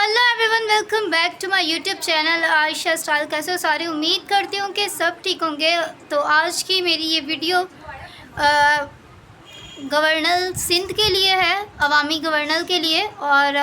Hello everyone, welcome back to my YouTube channel Ayesha style. कैसे हो सारे? उम्मीद करती हूँ कि सब ठीक होंगे। तो आज की मेरी ये वीडियो गवर्नर सिंध के लिए है, अवामी गवर्नर के लिए। और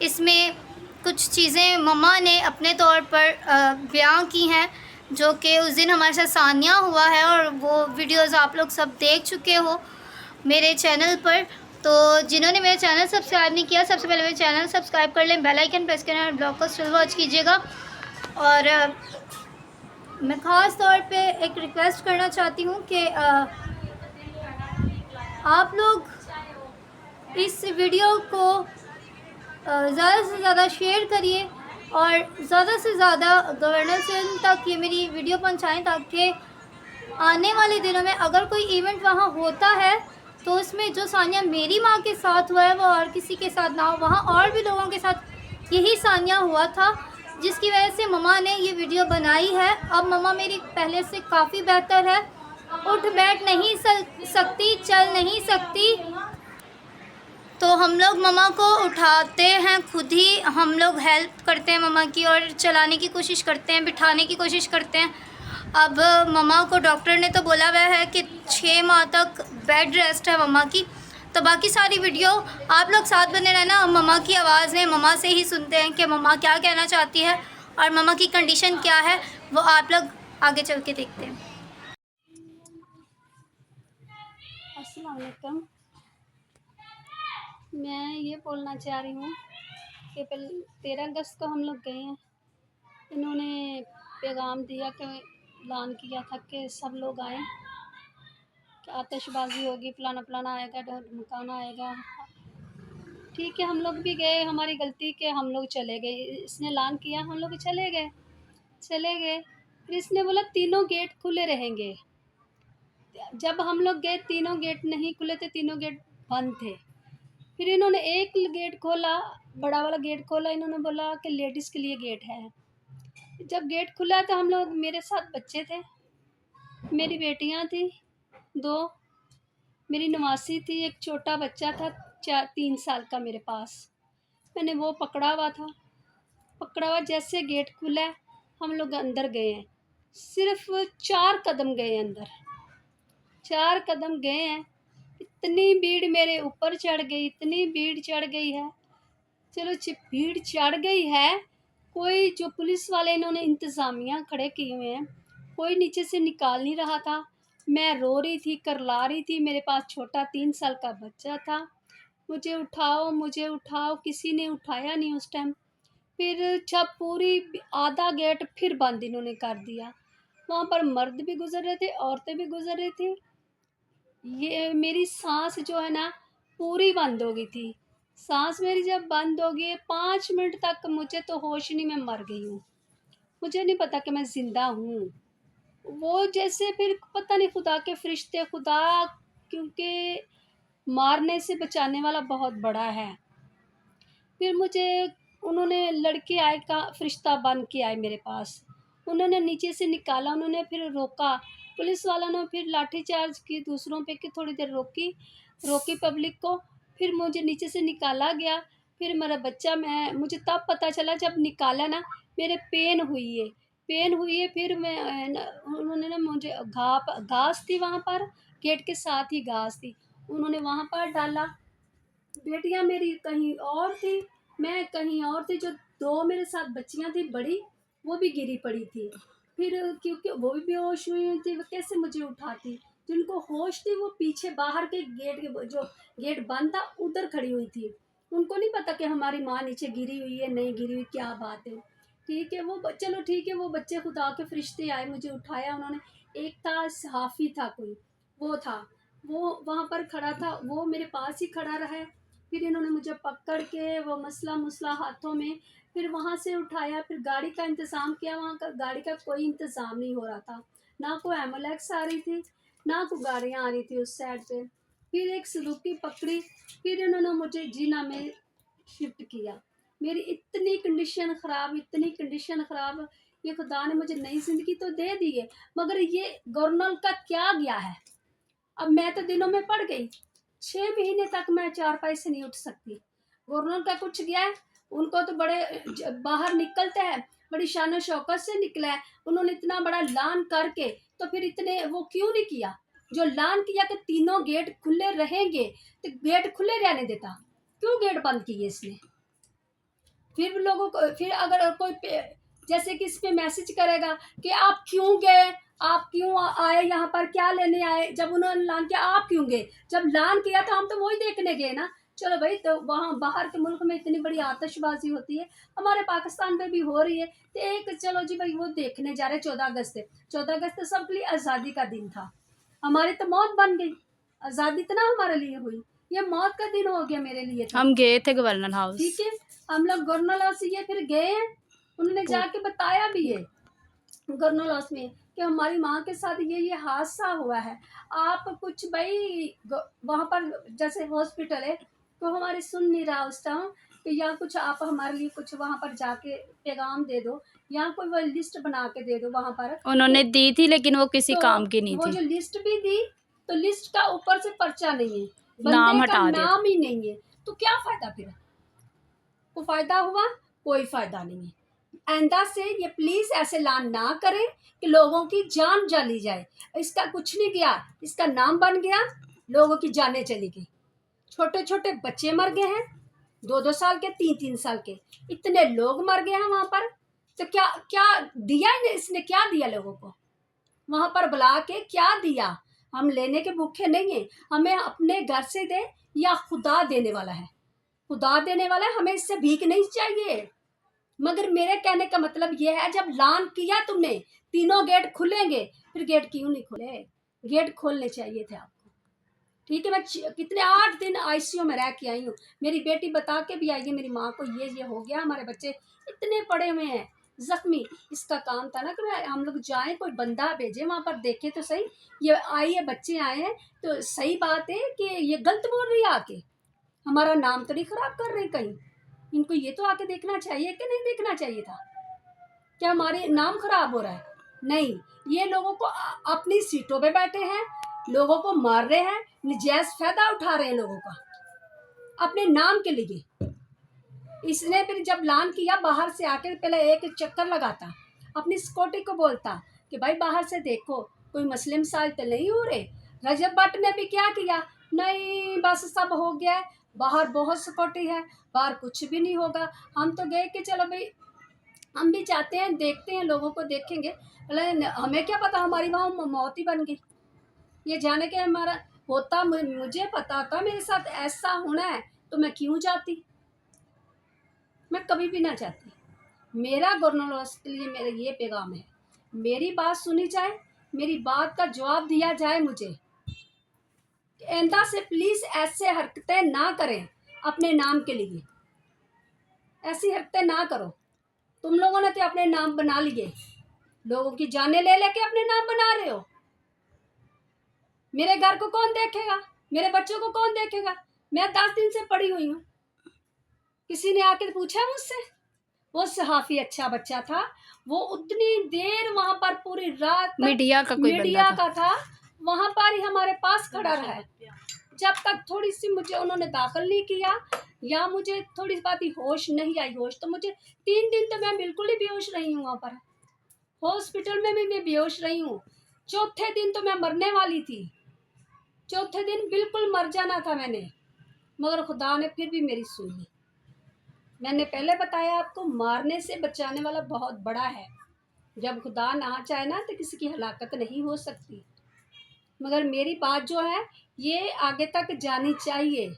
इसमें कुछ चीज़ें मम्मा ने अपने तौर पर बयां की हैं, जो कि उस दिन हमारे साथ सानिया हुआ है, और वो वीडियोज़ आप लोग सब देख चुके हो मेरे चैनल पर। तो जिन्होंने मेरा चैनल सब्सक्राइब नहीं किया, सबसे पहले मेरे चैनल सब्सक्राइब कर लें, बेल आइकन प्रेस करें और ब्लॉग को स्टिल वॉच कीजिएगा। और मैं ख़ास तौर पे एक रिक्वेस्ट करना चाहती हूँ कि आप लोग इस वीडियो को ज़्यादा से ज़्यादा शेयर करिए और ज़्यादा से ज़्यादा गवर्नर सिंध तक ये मेरी वीडियो पहुँचाएँ, ताकि आने वाले दिनों में अगर कोई इवेंट वहाँ होता है तो उसमें जो सानिया मेरी माँ के साथ हुआ है वो और किसी के साथ ना हो। वहाँ और भी लोगों के साथ यही सानिया हुआ था, जिसकी वजह से मम्मा ने ये वीडियो बनाई है। अब मम्मा मेरी पहले से काफ़ी बेहतर है, उठ बैठ नहीं सकती, चल नहीं सकती। तो हम लोग मम्मा को उठाते हैं खुद ही, हम लोग हेल्प करते हैं मम्मा की और चलाने की कोशिश करते हैं, बिठाने की कोशिश करते हैं। अब मम्मा को डॉक्टर ने तो बोला हुआ है कि 6 माह तक बेड रेस्ट है मम्मा की। तो बाकी सारी वीडियो आप लोग साथ बने रहना। मम्मा की आवाज़ में मम्मा से ही सुनते हैं कि मम्मा क्या कहना चाहती है और मम्मा की कंडीशन क्या है, वो आप लोग आगे चल के देखते हैं। अस्सलाम वालेकुम। मैं ये बोलना चाह रही हूँ कि 13 अगस्त को हम लोग गए हैं। इन्होंने पैगाम दिया कि ऐलान किया था कि सब लोग आएँ, कि आतिशबाजी होगी, फलाना फलाना आएगा, ढमकाना आएगा। ठीक है, हम लोग भी गए, हमारी गलती कि हम लोग चले गए। इसने ऐलान किया, हम लोग चले गए। फिर इसने बोला तीनों गेट खुले रहेंगे। जब हम लोग गए तीनों गेट नहीं खुले थे, तीनों गेट बंद थे। फिर इन्होंने एक गेट खोला, बड़ा वाला गेट खोला। इन्होंने बोला कि लेडीज़ के लिए गेट है। जब गेट खुला तो हम लोग, मेरे साथ बच्चे थे, मेरी बेटियां थी 2, मेरी नवासी थी, एक छोटा बच्चा था 3 साल का मेरे पास। मैंने वो पकड़ा हुआ जैसे गेट खुला हम लोग अंदर गए हैं। सिर्फ 4 कदम गए अंदर, 4 कदम गए हैं। इतनी भीड़ मेरे ऊपर चढ़ गई, इतनी भीड़ चढ़ गई है। चलो भीड़ चढ़ गई है, कोई जो पुलिस वाले इन्होंने इंतज़ामिया खड़े किए हुए हैं, कोई नीचे से निकाल नहीं रहा था। मैं रो रही थी, करला रही थी, मेरे पास छोटा 3 साल का बच्चा था। मुझे उठाओ, किसी ने उठाया नहीं उस टाइम। फिर जब पूरी आधा गेट फिर बंद इन्होंने कर दिया। वहाँ पर मर्द भी गुजर रहे थे, औरतें भी गुजर रही थी। ये मेरी सांस जो है ना पूरी बंद हो गई थी। सांस मेरी जब बंद हो गई 5 मिनट तक, मुझे तो होश नहीं, मैं मर गई हूँ। मुझे नहीं पता कि मैं ज़िंदा हूँ। वो जैसे फिर पता नहीं, खुदा के फरिश्ते, खुदा क्योंकि मारने से बचाने वाला बहुत बड़ा है। फिर मुझे उन्होंने, लड़के आए का फरिश्ता बन के आए मेरे पास। उन्होंने नीचे से निकाला, उन्होंने फिर रोका। पुलिस वालों ने फिर लाठीचार्ज की दूसरों पे, कि थोड़ी देर रोकी पब्लिक को। फिर मुझे नीचे से निकाला गया। फिर मेरा बच्चा, मुझे तब पता चला जब निकाला ना, मेरे पेन हुई है। फिर उन्होंने ना मुझे घास थी वहाँ पर, गेट के साथ ही घास थी, उन्होंने वहाँ पर डाला। बेटियां मेरी कहीं और थी, मैं कहीं और थी। जो 2 मेरे साथ बच्चियां थी बड़ी, वो भी गिरी पड़ी थी। फिर क्योंकि वो भी बेहोश हुई थी, वो कैसे मुझे उठाती। जिनको होश थी वो पीछे बाहर के गेट के, जो गेट बंद था उधर खड़ी हुई थी। उनको नहीं पता कि हमारी माँ नीचे गिरी हुई है, नहीं गिरी हुई, क्या बात है। ठीक है, चलो ठीक है, वो बच्चे खुदा के फरिश्ते आए, मुझे उठाया उन्होंने। एक था सहाफ़ी था कोई, वो वहाँ पर खड़ा था, वो मेरे पास ही खड़ा रहा। फिर इन्होंने मुझे पकड़ के वो मसला हाथों में, फिर वहाँ से उठाया। फिर गाड़ी का इंतज़ाम किया, वहाँ का गाड़ी का कोई इंतज़ाम नहीं हो रहा था, ना कोई एम्बुलेंस आ रही थी, ना कोई गाड़ियाँ आ रही थी उस साइड पे। फिर एक सुजुकी पकड़ी, फिर इन्होंने मुझे जीना में शिफ्ट किया। मेरी इतनी कंडीशन ख़राब, ये खुदा ने मुझे नई ज़िंदगी तो दे दी है, मगर ये गवर्नर का क्या गया है। अब मैं तो दिनों में पड़ गई, 6 महीने तक मैं चारपाई से नहीं उठ सकती। गवर्नर का कुछ गया है, उनको तो बड़े बाहर निकलते हैं, बड़ी शान शौकत से निकला है, उन्होंने इतना बड़ा ऐलान करके, तो फिर इतने वो क्यों नहीं किया जो ऐलान किया कि तीनों गेट खुले रहेंगे, तो गेट खुले रहने देता, क्यों गेट बंद किए इसने? फिर भी लोगों को, फिर अगर कोई जैसे कि इस पे मैसेज करेगा कि आप क्यों गए, आप क्यों आए यहाँ पर, क्या लेने आए, जब उन्होंने ऐलान किया आप क्यों गए, जब ऐलान किया था हम तो वही देखने गए ना। चलो भाई, तो वहाँ बाहर के मुल्क में इतनी बड़ी आतिशबाजी होती है, हमारे पाकिस्तान में भी हो रही है, तो एक चलो जी भाई वो देखने जा रहे हैं 14 अगस्त से। 14 अगस्त सबके लिए आज़ादी का दिन था, हमारी तो मौत बन गई, आज़ादी तो ना हमारे लिए हुई, ये मौत का दिन हो गया मेरे लिए। हम गए थे गवर्नर हाउस। ठीक है, हम लोग गवर्नर हाउस ये फिर गए हैं, उन्होंने जाके बताया भी है गवर्नर हाउस में कि हमारी माँ के साथ ये हादसा हुआ है। आप कुछ भाई वहाँ पर जैसे हॉस्पिटल है तो हमारे सुन नहीं रहा उस टाइम कि या कुछ आप हमारे लिए कुछ वहाँ पर जाके पैगाम दे दो, या कोई वो लिस्ट बना के दे दो वहाँ पर। उन्होंने दी थी लेकिन वो किसी तो काम की नहीं वो थी। जो लिस्ट भी दी तो लिस्ट का ऊपर से पर्चा नहीं है, नाम बंदे का हटा दिया। नाम ही नहीं है, तो क्या फायदा फिर? को फायदा हुआ? कोई फायदा नहीं है। आइंदा से ये प्लीज ऐसे ऐलान ना करें कि लोगों की जान जा ली जाए, इसका कुछ नहीं गया, इसका नाम बन गया, लोगों की जानें चली गई, छोटे छोटे बच्चे मर गए हैं, 2-2 साल के, 3-3 साल के, इतने लोग मर गए हैं वहां पर। तो क्या क्या दिया इसने, क्या दिया लोगों को वहां पर बुला के, क्या दिया? हम लेने के भूखे नहीं है, हमें अपने घर से दे या खुदा देने वाला है, खुदा देने वाला है, हमें इससे भीख नहीं चाहिए। मगर मेरे कहने का मतलब यह है, जब ऐलान किया तुमने तीनों गेट खुलेंगे, फिर गेट क्यों नहीं खुले? गेट खोलने चाहिए थे आपको। ठीक है, मैं कितने 8 दिन आईसीयू में रह के आई हूँ, मेरी बेटी बता के भी आई है मेरी माँ को ये हो गया, हमारे बच्चे इतने पड़े हुए हैं जख्मी। इसका काम था ना कि हम लोग जाएं, कोई बंदा भेजे वहाँ पर, देखे तो सही, ये आई है, बच्चे आए हैं, तो सही बात है कि ये गलत बोल रही है आके, हमारा नाम तो नहीं खराब कर रही कहीं। इनको ये तो आके देखना चाहिए कि नहीं देखना चाहिए था, क्या हमारे नाम खराब हो रहा है? नहीं, ये लोगों को अपनी सीटों पे बैठे हैं, लोगों को मार रहे हैं, निजायज फायदा उठा रहे हैं लोगों का अपने नाम के लिए। इसने फिर जब ऐलान किया, बाहर से आकर पहले एक चक्कर लगाता, अपनी सिक्योरिटी को बोलता कि भाई बाहर से देखो कोई मुस्लिम साल तो नहीं हो रहे। रजब भट्ट ने भी क्या किया, नहीं बस सब हो गया है, बाहर बहुत सिक्योरिटी है, बाहर कुछ भी नहीं होगा। हम तो गए कि चलो भाई हम भी चाहते हैं, देखते हैं, लोगों को देखेंगे, हमें क्या पता हमारी वहाँ मौत ही बन गई। ये जाने के हमारा होता, मुझे पता था मेरे साथ ऐसा होना है तो मैं क्यों जाती, मैं कभी भी ना चाहती। मेरा गवर्नर के लिए मेरा ये पैगाम है, मेरी बात सुनी जाए, मेरी बात का जवाब दिया जाए मुझे। आइंदा से प्लीज ऐसे हरकतें ना करें, अपने नाम के लिए ऐसी हरकतें ना करो। तुम लोगों ने तो अपने नाम बना लिए, लोगों की जानें ले लेके अपने नाम बना रहे हो। मेरे घर को कौन देखेगा, मेरे बच्चों को कौन देखेगा? मैं 10 दिन से पड़ी हुई हूँ, किसी ने आके पूछा मुझसे? वो सहाफी अच्छा बच्चा था, वो उतनी देर वहां पर पूरी रात मीडिया का कोई मीडिया बंदा का था, वहां पर ही हमारे पास खड़ा रहा है, जब तक थोड़ी सी मुझे उन्होंने दाखिल नहीं किया, या मुझे थोड़ी बात ही होश नहीं आई। होश तो मुझे 3 दिन तो मैं बिल्कुल ही बेहोश रही हूँ, वहाँ पर हॉस्पिटल में भी मैं बेहोश रही हूँ। चौथे दिन तो मैं मरने वाली थी, चौथे दिन बिल्कुल मर जाना था मैंने, मगर खुदा ने फिर भी मेरी सुनी। मैंने पहले बताया आपको, मारने से बचाने वाला बहुत बड़ा है, जब खुदा ना चाहे ना तो किसी की हलाकत नहीं हो सकती। मगर मेरी बात जो है ये आगे तक जानी चाहिए,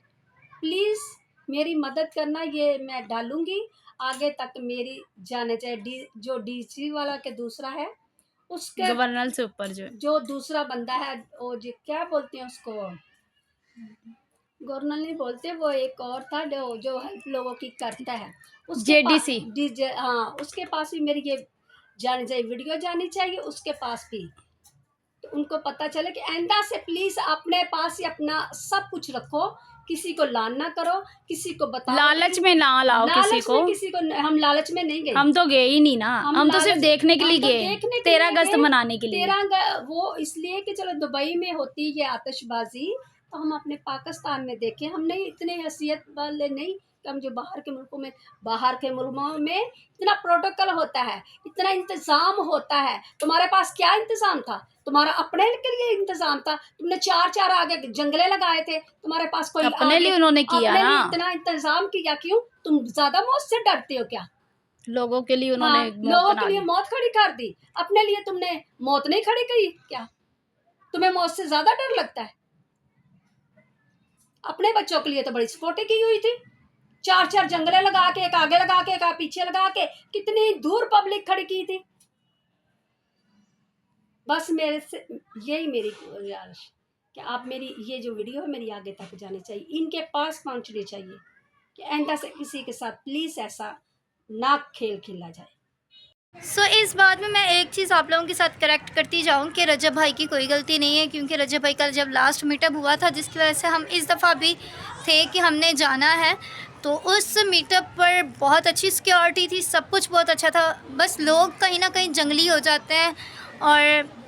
प्लीज़ मेरी मदद करना, ये मैं डालूंगी आगे तक मेरी जाने चाहिए। जो डीसी वाला के दूसरा है, उसके गवर्नर से ऊपर जो दूसरा बंदा है, वो जो क्या बोलते हैं उसको, गवर्नर नहीं बोलते, वो एक और था जो हेल्प लोगों की करता है, उसके JDC। हाँ, उसके पास भी मेरी ये जानी चाहिए, वीडियो जानी चाहिए उसके पास भी, तो उनको पता चले कि आइंदा से प्लीज अपने पास ही अपना सब कुछ रखो, किसी को लान ना करो, किसी को बताओ, लालच में ना लाओ किसी को। हम लालच में नहीं गए, हम तो गए ही नहीं ना, हम तो सिर्फ देखने के लिए गए, 13 अगस्त मनाने के लिए। 13 वो इसलिए कि चलो दुबई में होती ये आतिशबाजी, तो हम अपने पाकिस्तान में देखें, हम नहीं इतने हैसियत वाले नहीं कि हम जो बाहर के मुल्कों में इतना प्रोटोकॉल होता है, इतना इंतज़ाम होता है। तुम्हारे पास क्या इंतज़ाम था? तुम्हारा अपने के लिए इंतज़ाम था। तुमने 4-4 आगे जंगले लगाए थे, तुम्हारे पास कोई अपने लिए उन्होंने किया अपने लिए ना, इतना इंतज़ाम किया। क्यों? तुम ज़्यादा मौत से डरते हो क्या? लोगों के लिए उन्होंने मौत लोगों बना के लिए दी। मौत खड़ी कर दी, अपने लिए तुमने मौत नहीं खड़ी की क्या? तुम्हें मौत से ज्यादा डर लगता है? अपने बच्चों के लिए तो बड़ी सपोर्टें की हुई थी, 4-4 जंगले लगा के, एक आगे लगा के, एक पीछे लगा के, कितनी दूर पब्लिक खड़ी की थी। बस मेरे से यही मेरी गुजारिश कि आप मेरी ये जो वीडियो है मेरी आगे तक जानी चाहिए, इनके पास पहुंचनी चाहिए कि आइंदा से किसी के साथ प्लीज ऐसा ना खेल खेला जाए। सो इस बात में मैं एक चीज़ आप लोगों के साथ करेक्ट करती जाऊं कि रजब भाई की कोई गलती नहीं है, क्योंकि रजब भाई का जब लास्ट मीटअप हुआ था, जिसकी वजह से हम इस दफ़ा भी थे कि हमने जाना है, तो उस मीटअप पर बहुत अच्छी सिक्योरिटी थी, सब कुछ बहुत अच्छा था। बस लोग कहीं ना कहीं जंगली हो जाते हैं और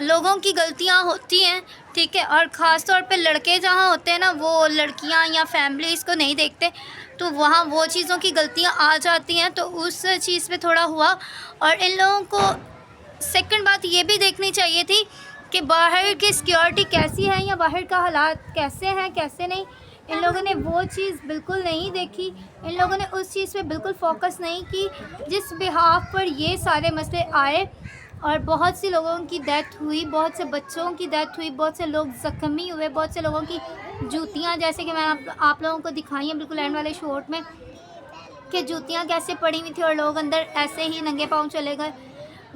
लोगों की गलतियां होती हैं, ठीक है। और ख़ास तौर पे लड़के जहाँ होते हैं ना, वो लड़कियां या फैमिलीज़ को नहीं देखते, तो वहाँ वो चीज़ों की गलतियां आ जाती हैं। तो उस चीज़ पे थोड़ा हुआ। और इन लोगों को सेकंड बात ये भी देखनी चाहिए थी कि बाहर की सिक्योरिटी कैसी है या बाहर का हालात कैसे हैं कैसे नहीं। इन लोगों ने वो चीज़ बिल्कुल नहीं देखी, इन लोगों ने उस चीज़ पे बिल्कुल फोकस नहीं की जिस बिहाफ पर ये सारे मसले आए। और बहुत सी लोगों की डेथ हुई, बहुत से बच्चों की डेथ हुई, बहुत से लोग ज़ख्मी हुए, बहुत से लोगों की जूतियाँ, जैसे कि मैं आप लोगों को दिखाई हैं बिल्कुल एंड वाले शॉट में, कि जूतियाँ कैसे पड़ी हुई थी और लोग अंदर ऐसे ही नंगे पाँव चले गए।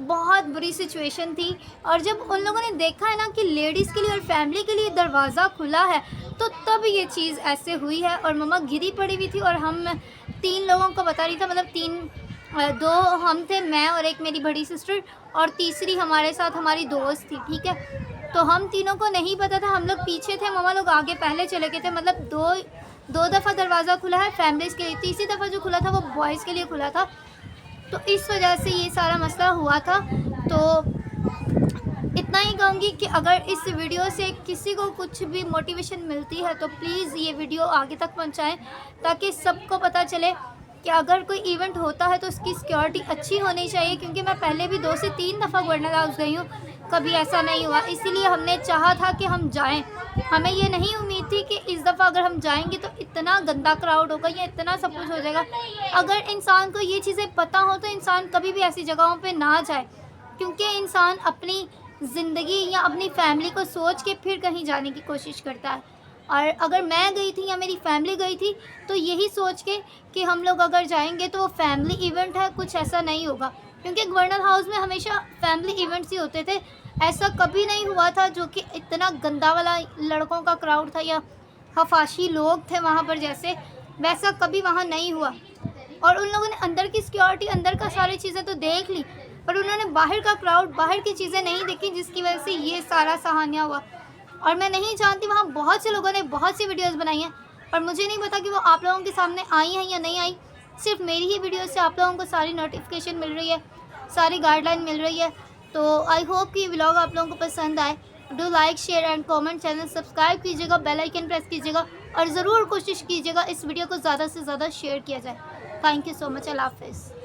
बहुत बुरी सिचुएशन थी। और जब उन लोगों ने देखा है ना कि लेडीज़ के लिए और फैमिली के लिए दरवाज़ा खुला है, तो तब ये चीज़ ऐसे हुई है। और मम्मा गिरी पड़ी हुई थी और हम 3 लोगों को बता रही था, मतलब 2 हम थे, मैं और एक मेरी बड़ी सिस्टर, और तीसरी हमारे साथ हमारी दोस्त थी, ठीक है। तो हम तीनों को नहीं पता था, हम लोग पीछे थे, मम्मा लोग आगे पहले चले गए थे। मतलब दो दफ़ा दरवाज़ा खुला है फैमिलीज़ के लिए, तीसरी दफ़ा जो खुला था वो बॉयज़ के लिए खुला था। तो इस वजह से ये सारा मसला हुआ था। तो इतना ही कहूँगी कि अगर इस वीडियो से किसी को कुछ भी मोटिवेशन मिलती है तो प्लीज़ ये वीडियो आगे तक पहुँचाएं, ताकि सबको पता चले कि अगर कोई इवेंट होता है तो उसकी सिक्योरिटी अच्छी होनी चाहिए। क्योंकि मैं पहले भी 2 से 3 दफ़ा गवर्नर हाउस गई हूँ, कभी ऐसा नहीं हुआ। इसीलिए हमने चाहा था कि हम जाएं। हमें ये नहीं उम्मीद थी कि इस दफ़ा अगर हम जाएंगे तो इतना गंदा क्राउड होगा या इतना सब कुछ हो जाएगा। अगर इंसान को ये चीज़ें पता हो तो इंसान कभी भी ऐसी जगहों पे ना जाए, क्योंकि इंसान अपनी ज़िंदगी या अपनी फैमिली को सोच के फिर कहीं जाने की कोशिश करता है। और अगर मैं गई थी या मेरी फैमिली गई थी तो यही सोच के कि हम लोग अगर जाएंगे तो वो फैमिली इवेंट है, कुछ ऐसा नहीं होगा। क्योंकि गवर्नर हाउस में हमेशा फैमिली इवेंट्स ही होते थे, ऐसा कभी नहीं हुआ था जो कि इतना गंदा वाला लड़कों का क्राउड था या हफाशी लोग थे वहाँ पर, जैसे वैसा कभी वहाँ नहीं हुआ। और उन लोगों ने अंदर की सिक्योरिटी, अंदर का सारी चीज़ें तो देख ली, पर उन्होंने बाहर का क्राउड, बाहर की चीज़ें नहीं देखी, जिसकी वजह से ये सारा सहानिया हुआ। और मैं नहीं जानती, वहाँ बहुत से लोगों ने बहुत सी वीडियोस बनाई हैं, पर मुझे नहीं पता कि वो आप लोगों के सामने आई हैं या नहीं आई। सिर्फ मेरी ही वीडियो से आप लोगों को सारी नोटिफिकेशन मिल रही है, सारी गाइडलाइन मिल रही है। तो आई होप कि व्लॉग आप लोगों को पसंद आए। Do like, share and comment, channel subscribe कीजिएगा, बेल आइकन प्रेस कीजिएगा और ज़रूर कोशिश कीजिएगा इस वीडियो को ज़्यादा से ज़्यादा शेयर किया जाए। Thank you so much. अल्लाह हाफ़िज़।